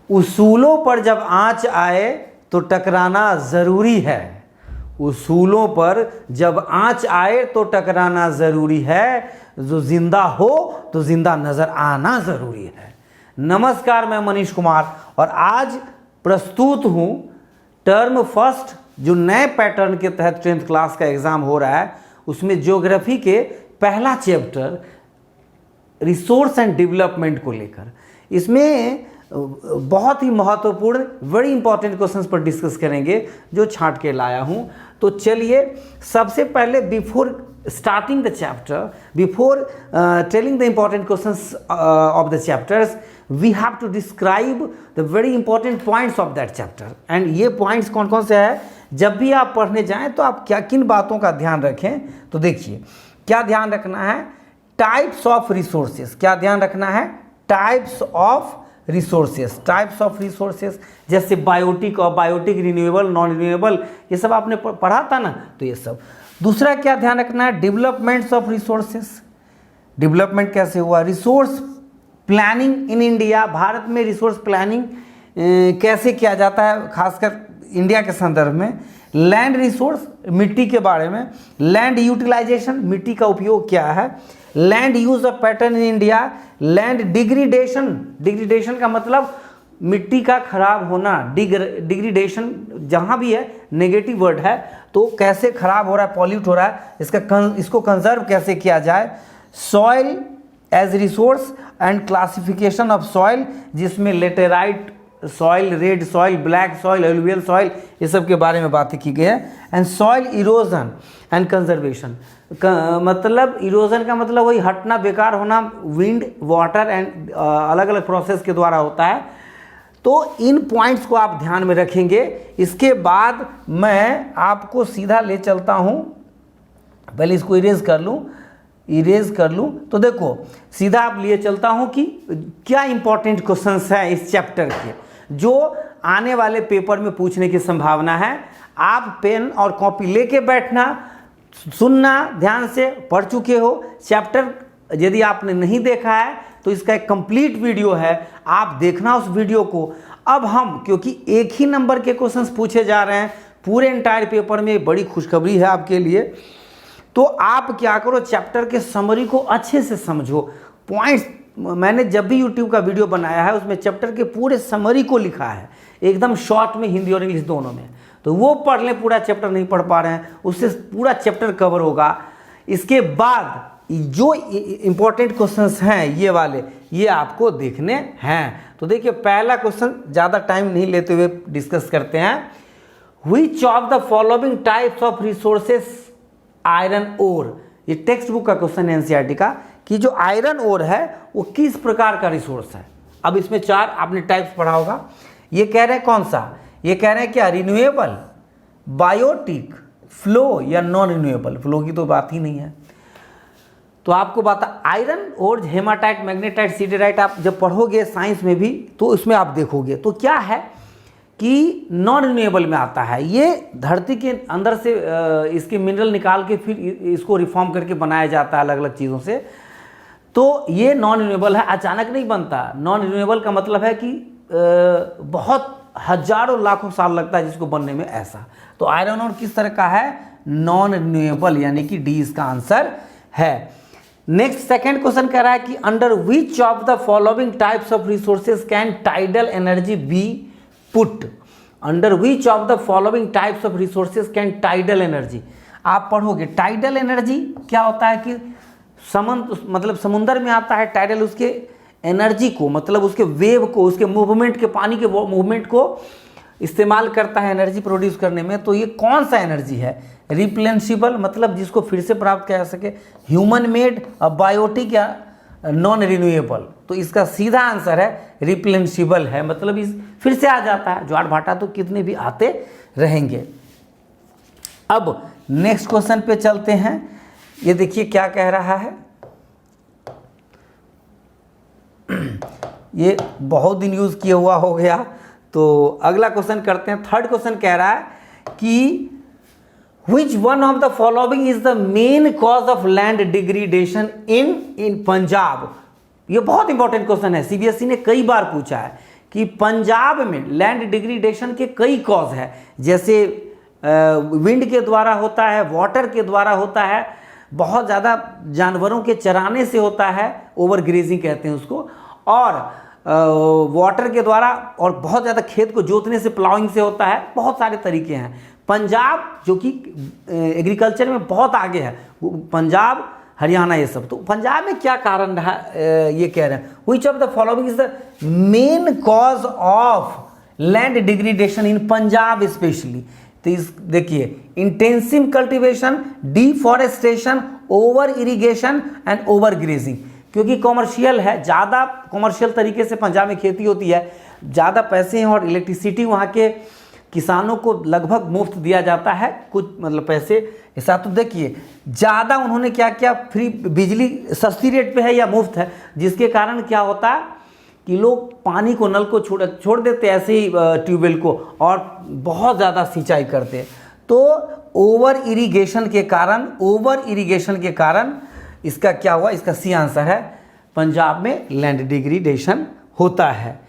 उसूलों पर जब आंच आए तो टकराना ज़रूरी है। उसूलों पर जब आंच आए तो टकराना ज़रूरी है, जो जिंदा हो तो जिंदा नज़र आना ज़रूरी है। नमस्कार, मैं मनीष कुमार और आज प्रस्तुत हूँ टर्म फर्स्ट जो नए पैटर्न के तहत 10th क्लास का एग्ज़ाम हो रहा है, उसमें ज्योग्राफी के पहला चैप्टर रिसोर्स एंड डेवलपमेंट को लेकर। इसमें बहुत ही महत्वपूर्ण वेरी इंपॉर्टेंट क्वेश्चंस पर डिस्कस करेंगे जो छांट के लाया हूं। तो चलिए, सबसे पहले before starting the chapter, before telling the important questions of the chapters, we have to describe the very important points of that chapter. And ये पॉइंट्स कौन कौन से हैं, जब भी आप पढ़ने जाएं तो आप क्या किन बातों का ध्यान रखें। तो देखिए, क्या ध्यान रखना है, टाइप्स ऑफ रिसोर्सेज। क्या ध्यान रखना है, types of resources. Types of resources जैसे बायोटिक और बायोटिक, रिन्यूएबल, नॉन रिन्यूएबल, ये सब आपने पढ़ा था ना, तो ये सब। दूसरा क्या ध्यान रखना है, डेवलपमेंट्स ऑफ रिसोर्सेज। डेवलपमेंट कैसे हुआ, resource planning in India, Bharat में रिसोर्स प्लानिंग कैसे किया जाता है खासकर इंडिया के संदर्भ में। लैंड रिसोर्स, मिट्टी के बारे में। लैंड यूटिलाइजेशन, मिट्टी का उपयोग क्या है। Land use of pattern in India. Land degradation, degradation का मतलब मिट्टी का खराब होना। डिग्रीडेशन जहाँ भी है नेगेटिव वर्ड है, तो कैसे खराब हो रहा है, पॉल्यूट हो रहा है, इसको कंजर्व कैसे किया जाए। Soil as resource and classification of soil, जिसमें laterite soil, red soil, black soil, alluvial soil, ये सब के बारे में बातें की गई है। And soil erosion and conservation, मतलब इरोजन का मतलब वही हटना, बेकार होना, विंड, वाटर एंड अलग अलग प्रोसेस के द्वारा होता है। तो इन पॉइंट्स को आप ध्यान में रखेंगे। इसके बाद मैं आपको सीधा ले चलता हूँ, पहले इसको इरेज कर लूँ। तो देखो, सीधा आप लिए चलता हूँ कि क्या इंपॉर्टेंट क्वेश्चंस हैं इस चैप्टर के जो आने वाले पेपर में पूछने की संभावना है। आप पेन और कॉपी लेके बैठना, सुनना, ध्यान से पढ़ चुके हो चैप्टर। यदि आपने नहीं देखा है तो इसका एक कंप्लीट वीडियो है, आप देखना उस वीडियो को। अब हम, क्योंकि एक ही नंबर के क्वेश्चंस पूछे जा रहे हैं पूरे एंटायर पेपर में, बड़ी खुशखबरी है आपके लिए। तो आप क्या करो, चैप्टर के समरी को अच्छे से समझो। पॉइंट्स मैंने जब भी यूट्यूब का वीडियो बनाया है उसमें चैप्टर के पूरे समरी को लिखा है, एकदम शॉर्ट में, हिंदी और इंग्लिश दोनों में। तो वो पढ़ लें, पूरा चैप्टर नहीं पढ़ पा रहे हैं, उससे पूरा चैप्टर कवर होगा। इसके बाद जो इंपॉर्टेंट क्वेश्चंस हैं ये वाले, ये आपको देखने हैं। तो देखिए, पहला क्वेश्चन ज़्यादा टाइम नहीं लेते हुए डिस्कस करते हैं। Which of the following types of resources iron ore, ये टेक्स्ट बुक का क्वेश्चन है एनसीईआरटी का, कि जो आयरन ओर है वो किस प्रकार का रिसोर्स है। अब इसमें 4 आपने टाइप्स पढ़ा होगा। ये कह रहे हैं कौन सा, ये कह रहे हैं क्या, रिन्यूएबल, बायोटिक, फ्लो या नॉन रिन्यूएबल। फ्लो की तो बात ही नहीं है। तो आपको बता, आयरन और हेमाटाइट, मैग्नेटाइट, सिडेराइट आप जब पढ़ोगे साइंस में भी तो इसमें आप देखोगे। तो क्या है कि नॉन रिन्यूएबल में आता है। ये धरती के अंदर से इसके मिनरल निकाल के फिर इसको रिफॉर्म करके बनाया जाता है अलग अलग चीज़ों से। तो ये नॉन रिन्यूएबल है, अचानक नहीं बनता। नॉन रिन्यूएबल का मतलब है कि बहुत हजारों लाखों साल लगता है जिसको बनने में, ऐसा। तो आयरन ओर किस तरह का है, नॉन रिन्यूएबल, यानी कि डी इसका आंसर है। नेक्स्ट सेकंड क्वेश्चन कह रहा है कि under which of the following types of resources can tidal energy B put. Under which of the following types of resources can tidal energy. आप पढ़ोगे टाइडल एनर्जी क्या होता है कि मतलब समुद्र में आता है टाइडल, उसके एनर्जी को, मतलब उसके वेव को, उसके मूवमेंट के, पानी के मूवमेंट को इस्तेमाल करता है एनर्जी प्रोड्यूस करने में। तो ये कौन सा एनर्जी है, रिप्लेनिशेबल, मतलब जिसको फिर से प्राप्त किया जा सके, ह्यूमन मेड, बायोटिक या नॉन रिन्यूएबल। तो इसका सीधा आंसर है रिप्लेनिशेबल है, मतलब इस फिर से आ जाता है। ज्वार भाटा तो कितने भी आते रहेंगे। अब नेक्स्ट क्वेश्चन पे चलते हैं। ये देखिए क्या कह रहा है, ये बहुत दिन यूज किया हुआ हो गया। तो अगला क्वेश्चन करते हैं। थर्ड क्वेश्चन कह रहा है कि Which one of the following is the main cause of land degradation in Punjab. ये बहुत इंपॉर्टेंट क्वेश्चन है, सीबीएसई ने कई बार पूछा है कि पंजाब में लैंड डिग्रेडेशन के कई कॉज है, जैसे विंड के द्वारा होता है, वाटर के द्वारा होता है, बहुत ज़्यादा जानवरों के चराने से होता है, ओवर ग्रेजिंग कहते हैं उसको, और वाटर के द्वारा, और बहुत ज़्यादा खेत को जोतने से, प्लाउइंग से होता है। बहुत सारे तरीके हैं। पंजाब जो कि एग्रीकल्चर में बहुत आगे है, पंजाब हरियाणा ये सब, तो पंजाब में क्या कारण रहा ये कह रहे हैं, विच of the following is the main cause of land degradation in Punjab specially. तो इस देखिए, intensive cultivation, deforestation, over irrigation and over grazing, क्योंकि कॉमर्शियल है, ज़्यादा कॉमर्शियल तरीके से पंजाब में खेती होती है, ज़्यादा पैसे हैं और इलेक्ट्रिसिटी वहाँ के किसानों को लगभग मुफ्त दिया जाता है, कुछ मतलब पैसे के साथ। तो देखिए ज़्यादा उन्होंने क्या किया, फ्री बिजली सस्ती रेट पे है या मुफ्त है, जिसके कारण क्या होता है कि लोग पानी को, नल को छोड़ देते ऐसे ही ट्यूबवेल को, और बहुत ज़्यादा सिंचाई करते हैं। तो ओवर इरिगेशन के कारण इसका क्या हुआ, इसका सी आंसर है, पंजाब में लैंड डिग्रेडेशन होता है।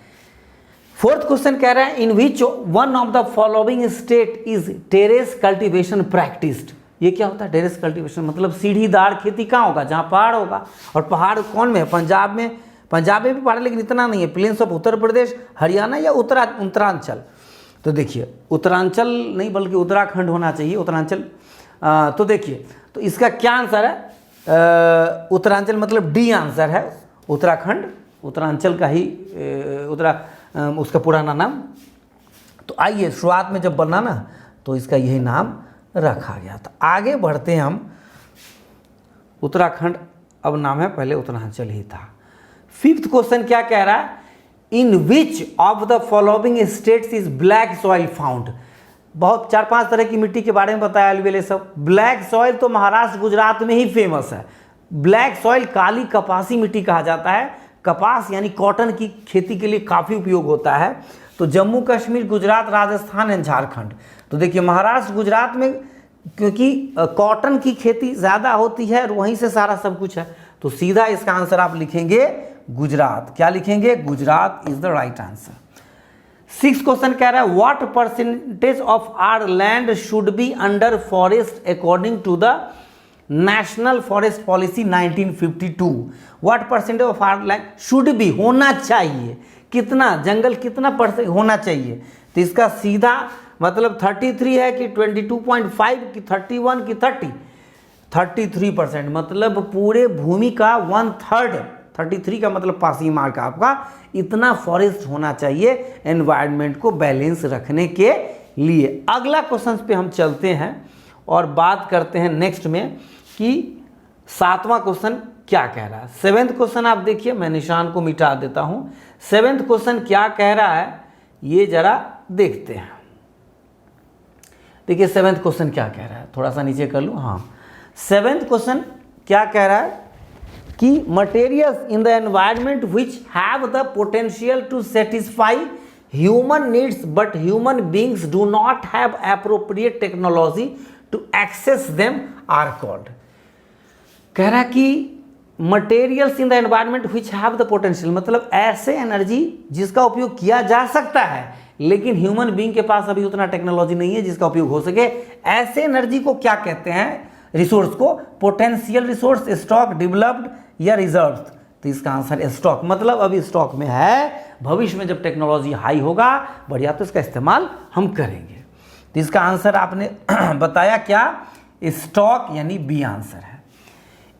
फोर्थ क्वेश्चन कह रहा है, in which one of the following state is terrace cultivation practised. ये क्या होता है टेरेस कल्टीवेशन, मतलब सीढ़ीदार खेती कहाँ होगा, जहाँ पहाड़ होगा, और पहाड़ कौन में है, पंजाब में भी पहाड़, लेकिन इतना नहीं है, प्लेन्स ऑफ उत्तर प्रदेश, हरियाणा या उत्तरांचल। तो देखिए उत्तरांचल नहीं बल्कि उत्तराखंड होना चाहिए, उत्तरांचल। तो देखिए, तो इसका क्या आंसर है, उत्तरांचल मतलब डी आंसर है, उत्तराखंड, उत्तरांचल का ही उसका पुराना नाम। तो आइए, शुरुआत में जब बना ना तो इसका यही नाम रखा गया था। आगे बढ़ते हैं हम, उत्तराखंड अब नाम है, पहले उत्तरांचल ही था। फिफ्थ क्वेश्चन क्या कह रहा है, in which of the following states is black soil found. बहुत 4-5 तरह की मिट्टी के बारे में बताया अलवेले सब। ब्लैक सॉइल तो महाराष्ट्र गुजरात में ही फेमस है। ब्लैक सॉइल काली कपासी मिट्टी कहा जाता है, कपास यानी कॉटन की खेती के लिए काफ़ी उपयोग होता है। तो जम्मू कश्मीर, गुजरात, राजस्थान एंड झारखंड। तो देखिए महाराष्ट्र गुजरात में क्योंकि कॉटन की खेती ज़्यादा होती है और वहीं से सारा सब कुछ है, तो सीधा इसका आंसर आप लिखेंगे गुजरात। क्या लिखेंगे, Gujarat is the right answer. 6th question कह रहा है, what percentage of our land should be under forest according to the national forest policy 1952। What percentage of our land should be, होना चाहिए, कितना जंगल कितना परसेंट होना चाहिए। तो इसका सीधा मतलब 33 है कि 22.5 कि 31 कि 30, 33%, मतलब पूरे भूमि का 1/3, 33 का मतलब पासिंग मार्क आपका, इतना फॉरेस्ट होना चाहिए एनवायरनमेंट को बैलेंस रखने के लिए। अगला क्वेश्चन पे हम चलते हैं और बात करते हैं नेक्स्ट में कि 7वां क्वेश्चन क्या कह रहा है। 7th क्वेश्चन आप देखिए, मैं निशान को मिटा देता हूं। 7th क्वेश्चन क्या कह रहा है ये जरा देखते हैं। देखिए 7th क्वेश्चन क्या कह रहा है, थोड़ा सा नीचे कर लूँ। हाँ, 7th क्वेश्चन क्या कह रहा है कि materials in the environment which have the potential to satisfy human needs but human beings do not have appropriate technology to access them are called. कह रहा है कि materials in the environment which have the potential, मतलब ऐसे energy जिसका उपयोग किया जा सकता है लेकिन ह्यूमन बीइंग के पास अभी उतना टेक्नोलॉजी नहीं है जिसका उपयोग हो सके, ऐसे एनर्जी को क्या कहते हैं, रिसोर्स को, पोटेंशियल रिसोर्स, स्टॉक, डेवलप्ड या रिजर्व। तो इसका आंसर है स्टॉक, मतलब अभी स्टॉक में है, भविष्य में जब टेक्नोलॉजी हाई होगा बढ़िया तो इसका इस्तेमाल हम करेंगे। तो इसका आंसर आपने बताया क्या, स्टॉक यानी बी आंसर है।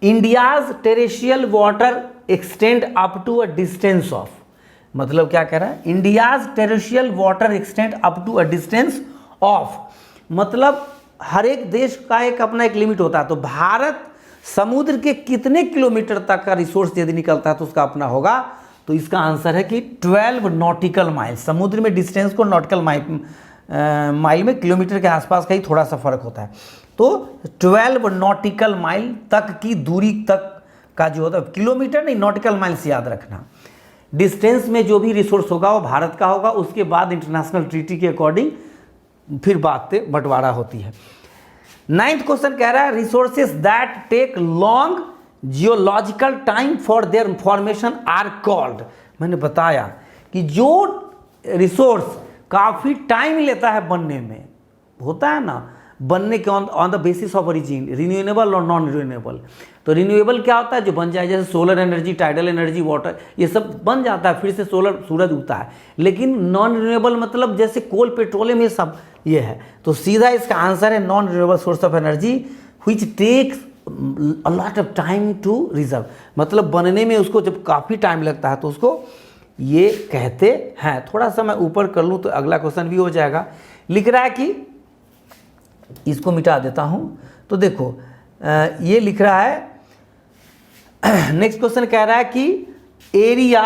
India's territorial water extend up to a distance of, मतलब क्या कह रहा है, India's territorial water extend up to a distance of, मतलब हर एक देश का एक अपना एक लिमिट होता है। तो भारत समुद्र के कितने किलोमीटर तक का रिसोर्स यदि निकलता है तो उसका अपना होगा। तो इसका आंसर है कि 12 नॉटिकल माइल। समुद्र में डिस्टेंस को नॉटिकल माइल में किलोमीटर के आसपास का ही थोड़ा सा फर्क होता है। तो 12 नॉटिकल माइल तक की दूरी तक का जो होता है, किलोमीटर नहीं नॉटिकल माइल से याद रखना। डिस्टेंस में जो भी रिसोर्स होगा वो भारत का होगा, उसके बाद इंटरनेशनल ट्रीटी के अकॉर्डिंग फिर बातें बंटवारा होती है। 9th क्वेश्चन कह रहा है, resources that take long geological time for their formation are called. मैंने बताया कि जो रिसोर्स काफ़ी टाइम लेता है बनने में, होता है ना, बनने के on the basis of origin, renewable और नॉन रिन्यूएबल। तो रिन्यूएबल क्या होता है, जो बन जाए, जैसे solar energy, tidal energy, water, ये सब बन जाता है, फिर से सूरज उगता है। लेकिन नॉन रिन्यूएबल मतलब जैसे कोल, पेट्रोलियम, ये सब ये है। तो सीधा इसका आंसर है non renewable source of energy which takes a lot of time to reserve, मतलब बनने में उसको जब काफ़ी टाइम लगता है तो उसको ये कहते हैं। थोड़ा सा मैं ऊपर कर लूँ तो अगला क्वेश्चन भी हो जाएगा। लिख रहा है कि, इसको मिटा देता हूँ, तो देखो ये लिख रहा है, नेक्स्ट क्वेश्चन कह रहा है कि area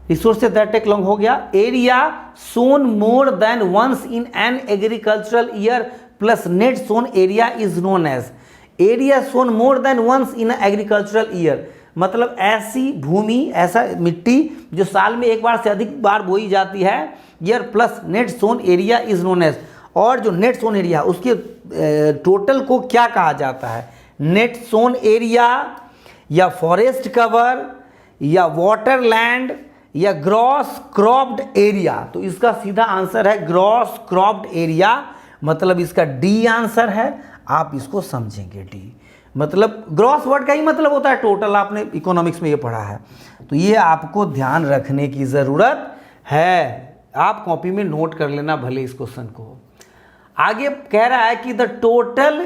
resources that take long हो गया, area sown more than once in an agricultural year plus net sown area is known as, area sown more than once in agricultural year, मतलब ऐसी भूमि, ऐसा मिट्टी जो साल में एक बार से अधिक बार बोई जाती है, year plus net sown area is known as, और जो नेट सोन एरिया उसके टोटल को क्या कहा जाता है, नेट सोन एरिया या फॉरेस्ट कवर या वाटर लैंड या ग्रॉस क्रॉप्ड एरिया। तो इसका सीधा आंसर है ग्रॉस क्रॉप्ड एरिया, मतलब इसका डी आंसर है। आप इसको समझेंगे डी, मतलब ग्रॉस वर्ड का ही मतलब होता है टोटल, आपने इकोनॉमिक्स में ये पढ़ा है। तो ये आपको ध्यान रखने की ज़रूरत है, आप कॉपी में नोट कर लेना भले इस क्वेश्चन को। आगे कह रहा है कि the total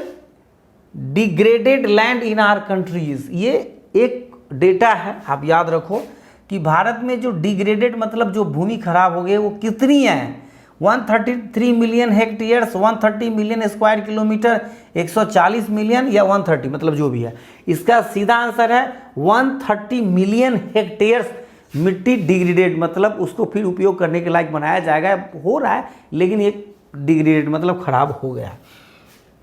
degraded land in our countries, ये एक डेटा है, आप याद रखो कि भारत में जो डिग्रेडेड मतलब जो भूमि खराब हो गई वो कितनी है, 133 million hectares, 130 million square kilometre, 140 million या 130, मतलब जो भी है। इसका सीधा आंसर है 130 मिलियन हेक्टेयर्स मिट्टी डिग्रेडेड, मतलब उसको फिर उपयोग करने के लायक बनाया जाएगा, हो रहा है लेकिन एक डिग्रेडेड मतलब खराब हो गया।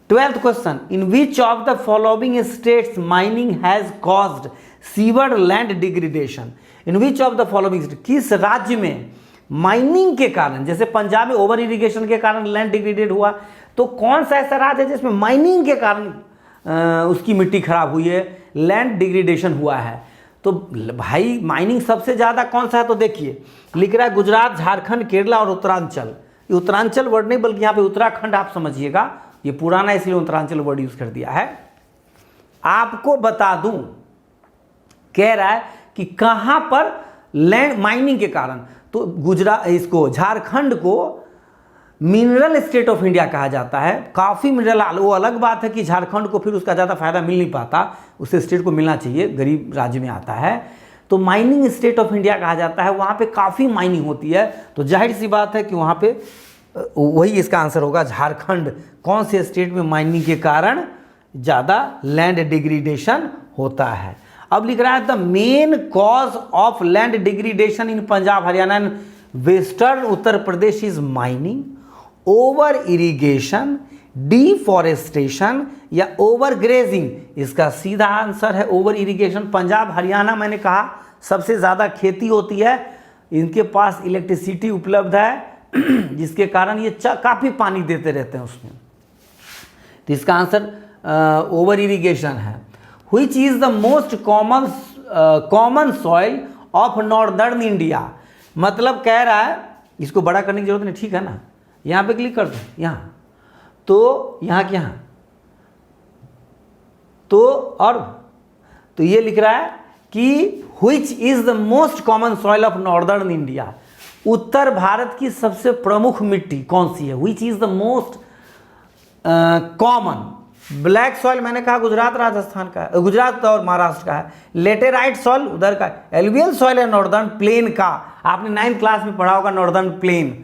12th question, in which of the following states mining has caused sewer land degradation, in which of the following, किस राज्य में माइनिंग के कारण, जैसे पंजाब में ओवर इरिगेशन के कारण लैंड डिग्रेडेड हुआ, तो कौन सा ऐसा राज्य है जिसमें माइनिंग के कारण उसकी मिट्टी खराब हुई है, लैंड डिग्रेडेशन हुआ है। तो भाई माइनिंग सबसे ज़्यादा कौन सा है, तो देखिए लिख रहा है गुजरात, झारखंड, केरला और उत्तरांचल। ये उत्तरांचल वर्ड नहीं बल्कि यहाँ पे उत्तराखंड आप समझिएगा, ये पुराना इसलिए उत्तरांचल वर्ड यूज कर दिया है। आपको बता दूं, कह रहा है कि कहां पर लैंड माइनिंग के कारण, तो गुजरात, इसको झारखंड को मिनरल स्टेट ऑफ इंडिया कहा जाता है, काफ़ी मिनरल, वो अलग बात है कि झारखंड को फिर उसका ज़्यादा फायदा मिल नहीं पाता, उसे स्टेट को मिलना चाहिए, गरीब राज्य में आता है। तो माइनिंग स्टेट ऑफ इंडिया कहा जाता है, वहाँ पे काफ़ी माइनिंग होती है, तो जाहिर सी बात है कि वहाँ पे वही इसका आंसर होगा झारखंड। कौन से स्टेट में माइनिंग के कारण ज़्यादा लैंड डिग्रेडेशन होता है। अब लिख रहा है the main cause of land degradation in Punjab, Haryana and western Uttar Pradesh is mining, over irrigation, deforestation या ओवर ग्रेजिंग। इसका सीधा आंसर है ओवर इरिगेशन। पंजाब हरियाणा मैंने कहा सबसे ज़्यादा खेती होती है, इनके पास इलेक्ट्रिसिटी उपलब्ध है जिसके कारण ये काफ़ी पानी देते रहते हैं उसमें, तो इसका आंसर ओवर इरिगेशन है। Which is the most common soil of northern India, मतलब कह रहा है, इसको बड़ा करने की जरूरत नहीं, ठीक है ना, यहाँ पे क्लिक कर दो, यहाँ तो यहाँ के यहाँ तो, और तो ये लिख रहा है कि which is the most common soil of northern India, उत्तर भारत की सबसे प्रमुख मिट्टी कौन सी है, which is the most common. Black soil मैंने कहा गुजरात राजस्थान का है, गुजरात और महाराष्ट्र का है। लेटेराइट सॉइल उधर का, एलुवियल सॉइल है नॉर्दर्न प्लेन का, आपने 9th क्लास में पढ़ा होगा नॉर्दर्न प्लेन,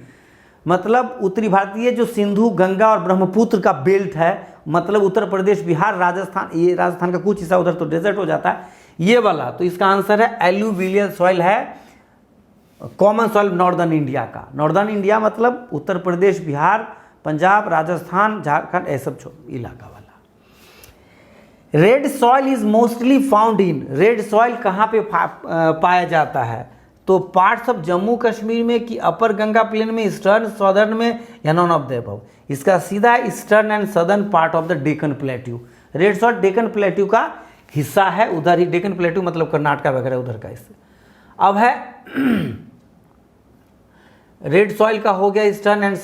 मतलब उत्तरी भारतीय जो सिंधु, गंगा और ब्रह्मपुत्र का बेल्ट है, मतलब उत्तर प्रदेश, बिहार, राजस्थान, ये राजस्थान का कुछ हिस्सा उधर तो डेजर्ट हो जाता है, ये वाला। तो इसका आंसर है एलुवियल सॉइल है कॉमन सॉइल नॉर्दर्न इंडिया का। नॉर्दर्न इंडिया मतलब उत्तर प्रदेश, बिहार, पंजाब, राजस्थान, झारखंड, ये सब इलाका वाला। Red soil is mostly found in, red soil कहाँ पे पाया जाता है, तो पार्ट्स ऑफ जम्मू कश्मीर में कि अपर गंगा प्लेन में, ईस्टर्न, सदर्न में या नॉन ऑफ द अबव। इसका सीधा eastern and southern part of the Deccan plateau. Red soil Deccan plateau का हिस्सा है, उधर ही डेक्कन प्लेट्यू मतलब कर्नाटका वगैरह उधर का हिस्सा। अब है रेड सॉइल का हो गया eastern and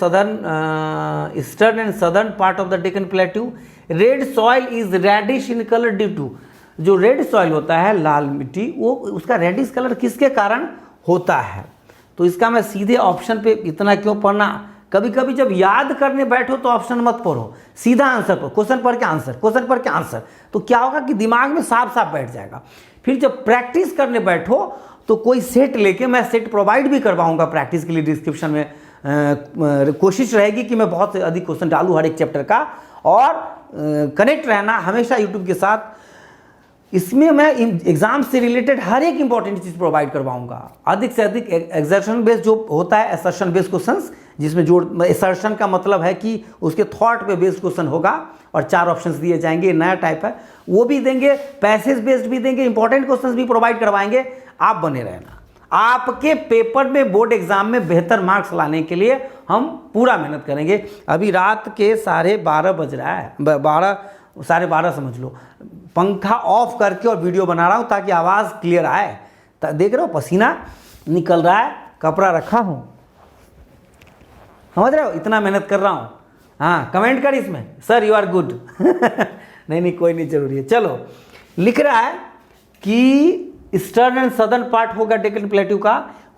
southern part of the Deccan plateau. Red soil is reddish in colour due to, जो रेड सॉइल होता है लाल मिट्टी, वो उसका रेडिश कलर किसके कारण होता है? तो इसका मैं सीधे ऑप्शन पे इतना क्यों पढ़ना, कभी कभी जब याद करने बैठो तो ऑप्शन मत पढ़ो, सीधा आंसर पढ़ो, क्वेश्चन पढ़ के आंसर, क्वेश्चन पढ़ के आंसर, तो क्या होगा कि दिमाग में साफ साफ बैठ जाएगा। फिर जब प्रैक्टिस करने बैठो तो कोई सेट लेके, मैं सेट प्रोवाइड भी करवाऊंगा प्रैक्टिस के लिए, डिस्क्रिप्शन में कोशिश रहेगी कि मैं बहुत से अधिक क्वेश्चन डालूँ हर एक चैप्टर का, और कनेक्ट रहना हमेशा यूट्यूब के साथ। इसमें मैं एग्जाम से रिलेटेड हर एक इंपॉर्टेंट चीज़ प्रोवाइड करवाऊंगा, अधिक से अधिक एक्सर्शन बेस्ड जो होता है, असर्शन बेस्ड क्वेश्चंस, जिसमें जो असर्शन का मतलब है कि उसके थॉट पे बेस्ड क्वेश्चन होगा और 4 ऑप्शंस दिए जाएंगे, नया टाइप है, वो भी देंगे, पैसेज बेस्ड भी देंगे, इंपॉर्टेंट क्वेश्चंस भी प्रोवाइड करवाएंगे। आप बने रहना, आपके पेपर में, बोर्ड एग्जाम में बेहतर मार्क्स लाने के लिए हम पूरा मेहनत करेंगे। अभी रात के 12:30 बज रहा है, 12:30 समझ लो, पंखा ऑफ करके और वीडियो बना रहा हूँ ताकि आवाज़ क्लियर आए। देख रहे हो पसीना निकल रहा है, कपड़ा रखा हूँ, समझ रहे हो, इतना मेहनत कर रहा हूँ। हाँ, कमेंट कर इसमें, सर यू आर गुड। नहीं कोई नहीं जरूरी है। चलो, लिख रहा है कि ईस्टर्न एंड सदर्न पार्ट होगा डेक्कन प्लेट्यू का।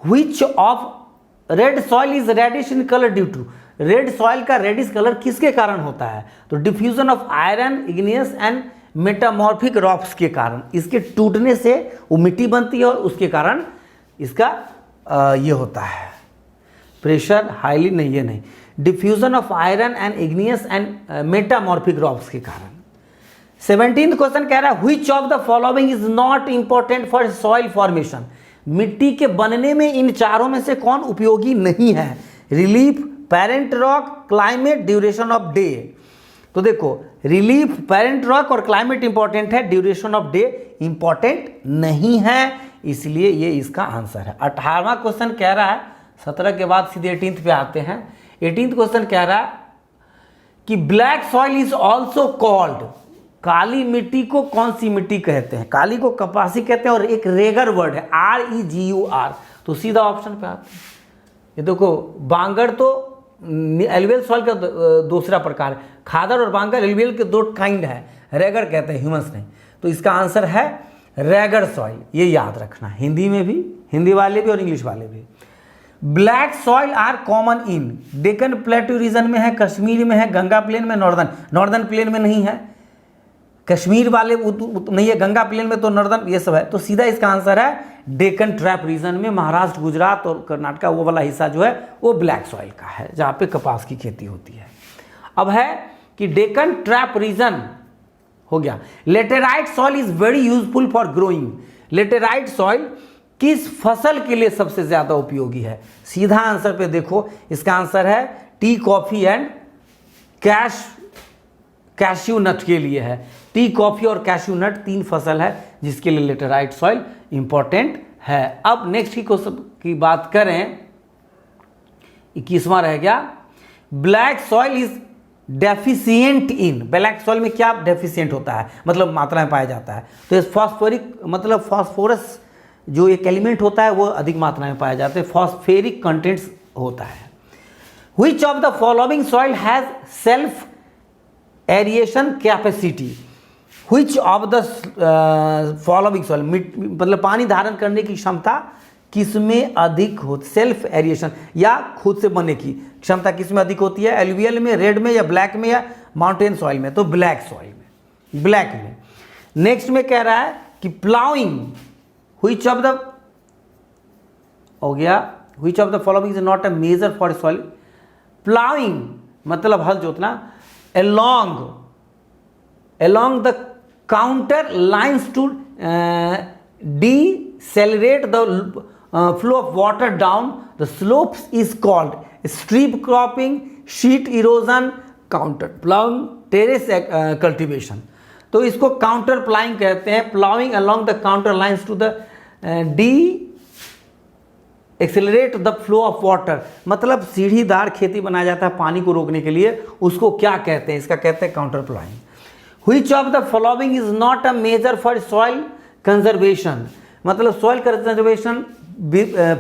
Which of red soil is reddish in colour due to, red soil का रेडिश कलर किसके कारण होता है? तो diffusion of iron, igneous and metamorphic rocks के कारण, इसके टूटने से वो मिट्टी बनती है और उसके कारण इसका ये होता है प्रेशर हाईली, नहीं ये नहीं, diffusion of iron and igneous and metamorphic rocks के कारण। 17th क्वेश्चन कह रहा है which of the following is not important for soil formation, मिट्टी के बनने में इन चारों में से कौन उपयोगी नहीं है? Relief, parent rock, climate, duration of day. तो देखो, रिलीफ, पेरेंट रॉक और क्लाइमेट इंपॉर्टेंट है, ड्यूरेशन ऑफ डे इंपॉर्टेंट नहीं है, इसलिए ये इसका आंसर है। 18वां क्वेश्चन कह रहा है, 17 के बाद सीधे 18th पे आते हैं। 18th क्वेश्चन कह रहा है कि black soil is also called, काली मिट्टी को कौन सी मिट्टी कहते हैं? काली को कपासी कहते हैं, और एक रेगर वर्ड है REGUR, तो सीधा ऑप्शन पे आते हैं। ये देखो, बांगर तो एलुवियल सॉइल का दूसरा प्रकार है, खादर और बांगर एलुवियल के 2 काइंड है, रेगर कहते हैं, ह्यूमस नहीं, तो इसका आंसर है रेगर सॉइल, ये याद रखना, हिंदी में भी, हिंदी वाले भी और इंग्लिश वाले भी। Black soil are common in Deccan plateau region में है, कश्मीर में है, गंगा प्लेन में, नॉर्दर्न प्लेन में नहीं है, कश्मीर वाले नहीं है, गंगा प्लेन में तो नॉर्दर्न, ये सब है, तो सीधा इसका आंसर है डेक्कन ट्रैप रीजन में, महाराष्ट्र, गुजरात और कर्नाटक वो वाला हिस्सा जो है वो ब्लैक सॉइल का है, जहाँ पे कपास की खेती होती है। अब है कि डेक्कन ट्रैप रीजन हो गया। Laterite soil is very useful for growing, laterite soil किस फसल के लिए सबसे ज्यादा उपयोगी है? सीधा आंसर पे देखो, इसका आंसर है tea, coffee and cashew nut के लिए है। टी, कॉफी और कैश्यू नट 3 फसल है जिसके लिए लेटेराइट सॉइल इंपॉर्टेंट है। अब नेक्स्ट की क्वेश्चन की बात करें, 21वां रह गया, black soil is deficient in, black soil में क्या डेफिशिएंट होता है, मतलब मात्रा में पाया जाता है? तो इस फॉस्फोरिक, मतलब फॉस्फोरस जो एक एलिमेंट होता है वो अधिक मात्रा में पाया जाता है, फॉस्फेरिक कंटेंट्स होता है। Which of the following soil has self aeration capacity, which of the following soil, मतलब पानी धारण करने की क्षमता किसमें अधिक होती, सेल्फ एरिएशन या खुद से बनने की क्षमता किसमें अधिक होती है? एलुवियल में, रेड में, या ब्लैक में, या माउंटेन सॉइल में? तो ब्लैक सॉइल में, ब्लैक में। नेक्स्ट में कह रहा है कि प्लाउइंग, व्हिच ऑफ द हो गया, which of the following is not a major for soil, ploughing मतलब हल जोतना, along the counter lines to decelerate the flow of water down the slopes is called strip cropping, sheet erosion, counter plowing, terrace cultivation। तो इसको counter प्लाइंग कहते हैं, ploughing along the counter lines to the accelerate the flow of water, मतलब सीढ़ीदार खेती बनाया जाता है पानी को रोकने के लिए, उसको क्या कहते हैं? इसका कहते हैं contour ploughing. Which of the following is not a major for soil conservation, मतलब सॉइल कंजर्वेशन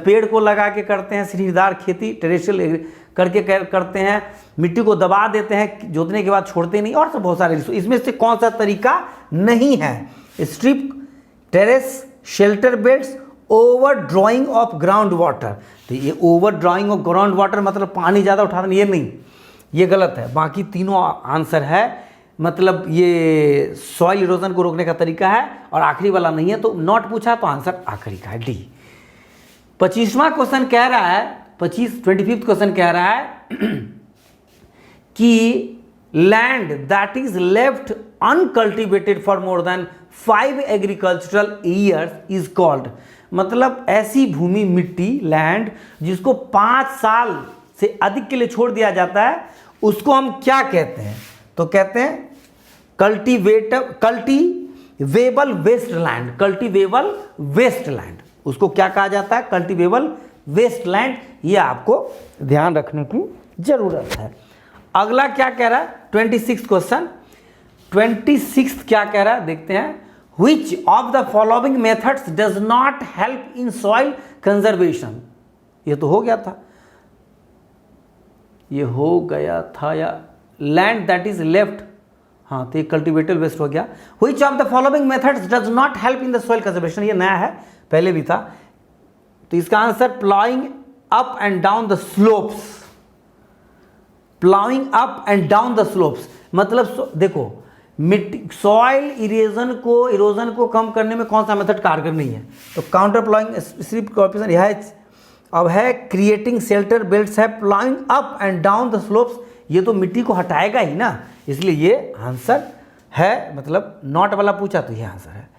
पेड़ को लगा के करते हैं, सीढ़ीदार खेती टेरेशियल करके करते हैं, मिट्टी को दबा देते हैं, जोतने के बाद छोड़ते नहीं, और सब बहुत सारे। इसमें से कौन सा तरीका नहीं है? Strip, terrace, shelter beds, over drying of ground water. तो ये over drying of ground water मतलब पानी ज़्यादा उठा देना, ये नहीं, ये गलत है। बाकी तीनों आंसर है, मतलब ये सॉइल इरोजन को रोकने का तरीका है, और आखिरी वाला नहीं है, तो नॉट पूछा तो आंसर आखिरी का है डी। 25वां क्वेश्चन कह रहा है, 25 क्वेश्चन कह रहा है कि land that is left uncultivated for more than 5 agricultural years is called. मतलब ऐसी भूमि, मिट्टी, लैंड जिसको 5 साल से अधिक के लिए छोड़ दिया जाता है, उसको हम क्या कहते हैं? तो कहते हैं कल्टीवेबल वेस्टलैंड। कल्टीवेबल वेस्टलैंड, उसको क्या कहा जाता है? Cultivable wasteland. ये आपको ध्यान रखने की जरूरत है। अगला क्या कह रहा है? 26 क्वेश्चन, 26 क्या कह रहा है देखते हैं। Which of the following methods does not help in soil conservation? ये तो हो गया था, ये हो गया था, या लैंड दैट इज लेफ्ट, हाँ, तो ये कल्टिवेटेड वेस्ट हो गया। Which of the following methods does not help in the soil conservation? ये नया है, पहले भी था। तो इसका answer प्लाइंग up and down the slopes. प्लाइंग up and down the slopes मतलब देखो, मिट्टी सॉइल इरोजन को कम करने में कौन सा मेथड कारगर नहीं है? तो काउंटर प्लाइंग, स्ट्रिप कॉर्पोरेशन यह है। अब है क्रिएटिंग शेल्टर बेल्ट्स, है प्लाइंग up and down the slopes. ये तो मिट्टी को हटाएगा ही ना, इसलिए ये आंसर है, मतलब नॉट वाला पूछा तो ये आंसर है।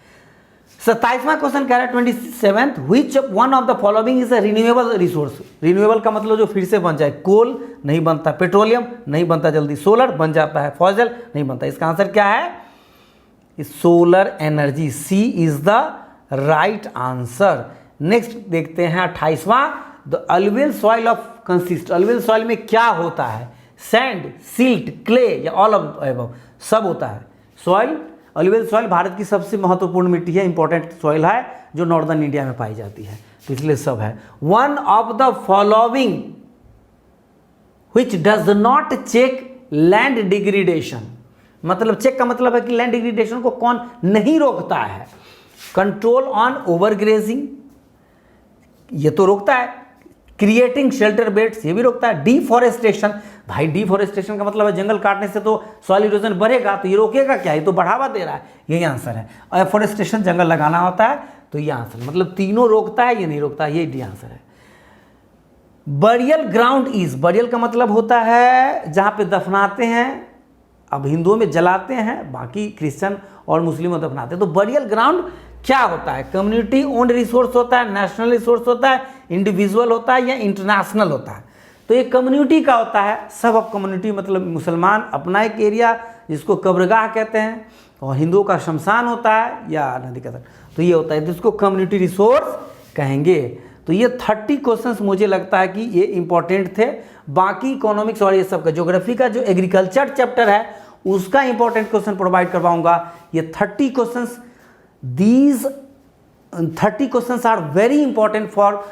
27वां क्वेश्चन कह रहा है 27th, which one of the following is a renewable resource. Renewable का मतलब जो फिर से बन जाए। कोल नहीं बनता, पेट्रोलियम नहीं बनता जल्दी, सोलर बन जाता है, फॉसिल नहीं बनता। इसका आंसर क्या है? Solar energy, C is the right answer. Next देखते हैं 28वां, the alluvial soil of consist. Alluvial soil में क्या होता है? सैंड, सिल्ट, क्ले या ऑल ऑफ एबव, सब होता है। सॉइल, अलुवियल सॉइल भारत की सबसे महत्वपूर्ण मिट्टी है, इंपॉर्टेंट सॉइल है, जो नॉर्दर्न इंडिया में पाई जाती है, तो इसलिए सब है। One of the following which does not check land degradation. मतलब चेक का मतलब है कि लैंड डिग्रेडेशन को कौन नहीं रोकता है? कंट्रोल ऑन ओवरग्रेजिंग, ये तो रोकता है। क्रिएटिंग शेल्टर बेड्स, ये भी रोकता है। डिफॉरेस्टेशन, भाई डिफॉरेस्टेशन का मतलब है जंगल काटने से तो सॉइल इरोजन बढ़ेगा, तो ये रोकेगा क्या? ये तो बढ़ावा दे रहा है, यही आंसर है। और एफॉरेस्टेशन जंगल लगाना होता है, तो ये आंसर, मतलब तीनों रोकता है, ये नहीं रोकता, ये डी आंसर है। बरियल ग्राउंड इज, बरियल का मतलब होता है जहां पे दफनाते हैं। अब हिंदुओं में जलाते हैं, बाकी क्रिश्चियन और मुस्लिम दफनाते हैं। तो बरियल ग्राउंड क्या होता है? कम्युनिटी ओन्ड रिसोर्स होता है, नेशनल रिसोर्स होता है, इंडिविजुअल होता है या इंटरनेशनल होता है? तो ये कम्युनिटी का होता है। सब ऑफ कम्युनिटी मतलब मुसलमान अपना एक एरिया जिसको कब्रगाह कहते हैं, और हिंदुओं का शमशान होता है या नदी का तट, तो ये होता है, जिसको कम्युनिटी रिसोर्स कहेंगे। तो ये 30 क्वेश्चंस मुझे लगता है कि ये इंपॉर्टेंट थे। बाकी इकोनॉमिक्स और ये सब का, ज्योग्राफी का जो एग्रीकल्चर चैप्टर है उसका इंपॉर्टेंट क्वेश्चन प्रोवाइड करवाऊंगा। ये 30 questions, these 30 questions are very important for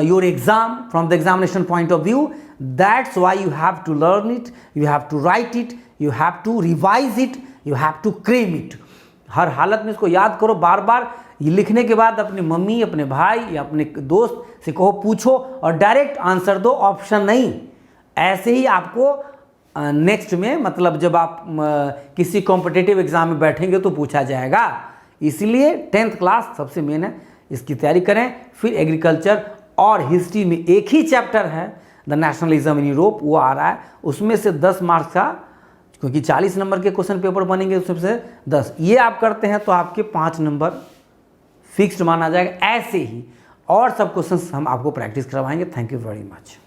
your exam from the examination point of view. That's why you have to learn it, you have to write it, you have to revise it, you have to cram it. हर हालत में इसको याद करो बार बार। ये लिखने के बाद अपनी मम्मी, अपने भाई या अपने दोस्त से कहो, पूछो, और डायरेक्ट आंसर दो, ऑप्शन नहीं। ऐसे ही आपको नेक्स्ट में, मतलब जब आप किसी कॉम्पिटिटिव एग्जाम में बैठेंगे तो पूछा जाएगा। इसलिए 10th क्लास सबसे मेन है, इसकी तैयारी करें। फिर एग्रीकल्चर और हिस्ट्री में एक ही चैप्टर है, द नेशनलिज्म इन यूरोप, वो आ रहा है। उसमें से 10 मार्क्स का, क्योंकि 40 नंबर के क्वेश्चन पेपर बनेंगे, उसमें से 10 ये आप करते हैं तो आपके 5 नंबर फिक्स्ड माना जाएगा। ऐसे ही और सब क्वेश्चंस हम आपको प्रैक्टिस करवाएंगे। Thank you very much.